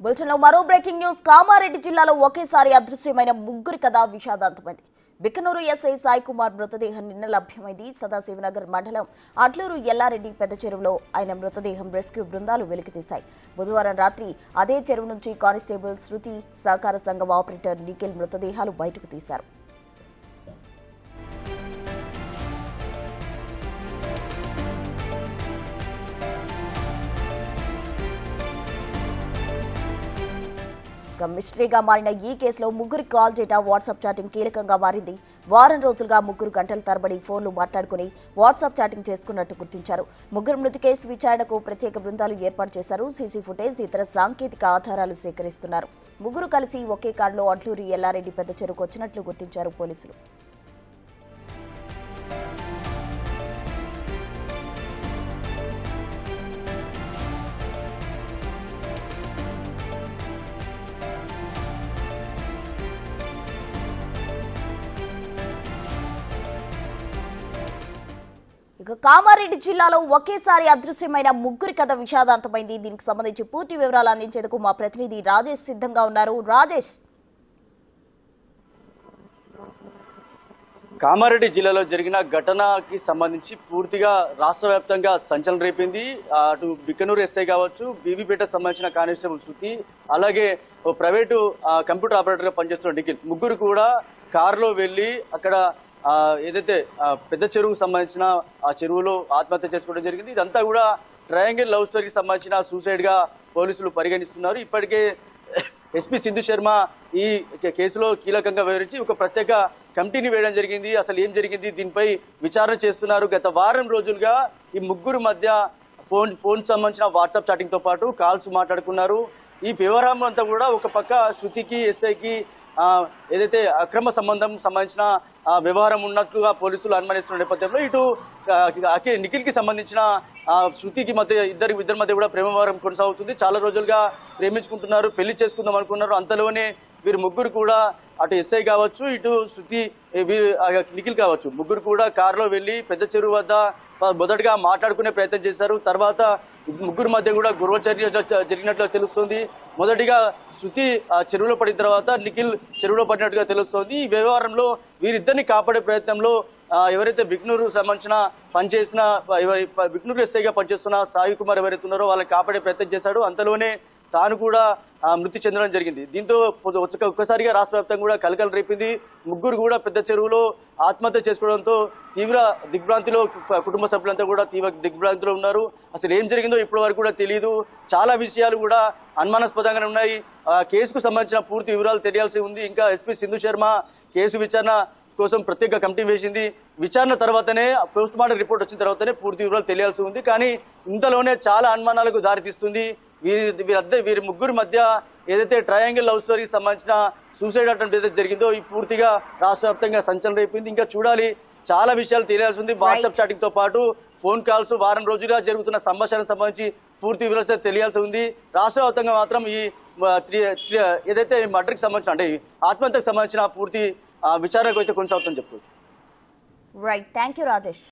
బులెటిన్లో మరో breaking news. Kamareddy జిల్లాలో ఒకేసారి అదృశ్యమైన ముగ్గురి కథ విషాదాంతమైంది. బికనూరు ఎస్ఐ సాయి కుమార్ మృతదేహం నిన్న లభ్యమైంది. సదాశివనగర్ మండలం అట్లూరు ఎల్లారెడ్డి పెద్ద చెరువులో ఆయన మృతదేహం రెస్క్యూ బృందాలు వెలికితీశాయి. బుధవారం రాత్రి అదే చెరువు నుంచి కానిస్టేబుల్ శృతి, సహకార సంఘం ఆపరేటర్ నిఖిల్ మృతదేహాలు బయటకు తీశారు. మిస్టరీగా మారిన ఈ కేసులో ముగ్గురి కాల్ డేటా, వాట్సాప్ చాటింగ్ కీలకంగా మారింది. వారం రోజులుగా ముగ్గురు గంటల తరబడి ఫోన్లు మాట్లాడుకుని వాట్సాప్ చాటింగ్ చేసుకున్నట్టు గుర్తించారు. ముగ్గురు మృతి కేసు విచారణకు ప్రత్యేక బృందాలు ఏర్పాటు చేశారు. సీసీ ఫుటేజ్, ఇతర సాంకేతిక ఆధారాలు సేకరిస్తున్నారు. ముగ్గురు కలిసి ఒకే కారులో అట్లూరి ఎల్లారెడ్డి పెద్ద చెరువుకు వచ్చినట్లు గుర్తించారు పోలీసులు. ఇక కామారెడ్డి జిల్లాలో ఒకేసారి అదృశ్యమైన ముగ్గురి కథ విషాదాంతమైంది. దీనికి సంబంధించి పూర్తి వివరాలు అందించేందుకు మా ప్రతినిధి రాజేష్ సిద్ధంగా ఉన్నారు. రాజేష్, కామారెడ్డి జిల్లాలో జరిగిన ఘటనకి సంబంధించి పూర్తిగా రాష్ట్ర వ్యాప్తంగా సంచలనం రేపింది. అటు బికనూరు ఎస్ఐ కావచ్చు, బీబీపేటకు సంబంధించిన కానిస్టేబుల్ శృతి, అలాగే ప్రైవేటు కంప్యూటర్ ఆపరేటర్ గా పనిచేస్తున్న నిఖిల్, ముగ్గురు కూడా కారులో వెళ్లి అక్కడ ఏదైతే పెద్ద చెరువుకు సంబంధించిన ఆ చెరువులో ఆత్మహత్య చేసుకోవడం జరిగింది. ఇదంతా కూడా ట్రయాంగిల్ లవ్ స్టోరీకి సంబంధించిన సూసైడ్ గా పోలీసులు పరిగణిస్తున్నారు. ఇప్పటికే ఎస్పీ సింధు శర్మ ఈ కేసులో కీలకంగా వివరించి ఒక ప్రత్యేక కమిటీని వేయడం జరిగింది. అసలు ఏం జరిగింది, దీనిపై విచారణ చేస్తున్నారు. గత వారం రోజులుగా ఈ ముగ్గురు మధ్య ఫోన్ సంబంధించిన వాట్సాప్ చాటింగ్ తో పాటు కాల్స్ మాట్లాడుకున్నారు. ఈ వ్యవహారం అంతా కూడా ఒక పక్క శృతికి, ఎస్ఐకి ఏదైతే అక్రమ సంబంధించిన వ్యవహారం ఉన్నట్లుగా పోలీసులు అనుమానిస్తున్న నేపథ్యంలో ఇటు నిఖిల్ కి సంబంధించిన శృతికి ఇద్దరి మధ్య కూడా ప్రేమ వ్యవహారం కొనసాగుతుంది. చాలా రోజులుగా ప్రేమించుకుంటున్నారు, పెళ్లి చేసుకుందాం అనుకున్నారు. అంతలోనే వీరు ముగ్గురు కూడా, అటు ఎస్ఐ కావచ్చు, ఇటు శృతి, నిఖిల్ కావచ్చు, ముగ్గురు కూడా కారులో వెళ్లి పెద్ద చెరువు వద్ద మొదటగా మాట్లాడుకునే ప్రయత్నం చేశారు. తర్వాత ముగ్గురు మధ్య కూడా గొడవచర్య జరిగినట్లు తెలుస్తుంది. మొదటిగా శృతి చెరువులో పడిన తర్వాత నిఖిల్ చెరువులో పడినట్టుగా తెలుస్తోంది. ఈ వ్యవహారంలో వీరిద్దరిని కాపాడే ప్రయత్నంలో ఎవరైతే బికనూరు సంబంధించిన పనిచేసిన బికనూరు ఎస్ఐగా పనిచేస్తున్న సాయి కుమార్ ఎవరైతే ఉన్నారో వాళ్ళని కాపాడే ప్రయత్నం చేశాడు. అంతలోనే తాను కూడా మృతి చెందడం జరిగింది. దీంతో ఒక్కసారిగా రాష్ట్ర వ్యాప్తంగా కూడా కలకలం రేపింది. ముగ్గురు కూడా పెద్ద చెరువులో ఆత్మహత్య చేసుకోవడంతో తీవ్ర దిగ్భ్రాంతిలో కుటుంబ సభ్యులంతా కూడా తీవ్ర దిగ్భ్రాంతిలో ఉన్నారు. అసలు ఏం జరిగిందో ఇప్పటి వరకు కూడా తెలియదు. చాలా విషయాలు కూడా అనుమానాస్పదంగానే ఉన్నాయి. కేసుకు సంబంధించిన పూర్తి వివరాలు తెలియాల్సి ఉంది. ఇంకా ఎస్పీ సింధు శర్మ కేసు విచారణ కోసం ప్రత్యేక కమిటీ వేసింది. విచారణ తర్వాతనే, పోస్ట్ మార్టం రిపోర్ట్ వచ్చిన తర్వాతనే పూర్తి వివరాలు తెలియాల్సి ఉంది. కానీ ఇంతలోనే చాలా అనుమానాలకు దారితీస్తుంది. వీరి ముగ్గురు మధ్య ఏదైతే ట్రయాంగిల్ లవ్ స్టోరీకి సంబంధించిన సూసైడ్ అటెంప్ట్ ఏదైతే జరిగిందో ఈ పూర్తిగా రాష్ట్ర వ్యాప్తంగా సంచలనం రేపింది. ఇంకా చూడాలి, చాలా విషయాలు తెలియాల్సి ఉంది. వాట్సాప్ చాటింగ్ తో పాటు ఫోన్ కాల్స్, వారం రోజులుగా జరుగుతున్న సంభాషణకు సంబంధించి పూర్తి వివరాలు తెలియాల్సి ఉంది. రాష్ట్ర వ్యాప్తంగా మాత్రం ఈ ఏదైతే మర్డర్కి సంబంధించిన, అంటే ఆత్మహత్యకు సంబంధించిన పూర్తి విచారణకు అయితే కొనసాగుతుందని చెప్పుకోవచ్చు. Right, thank you Rajesh.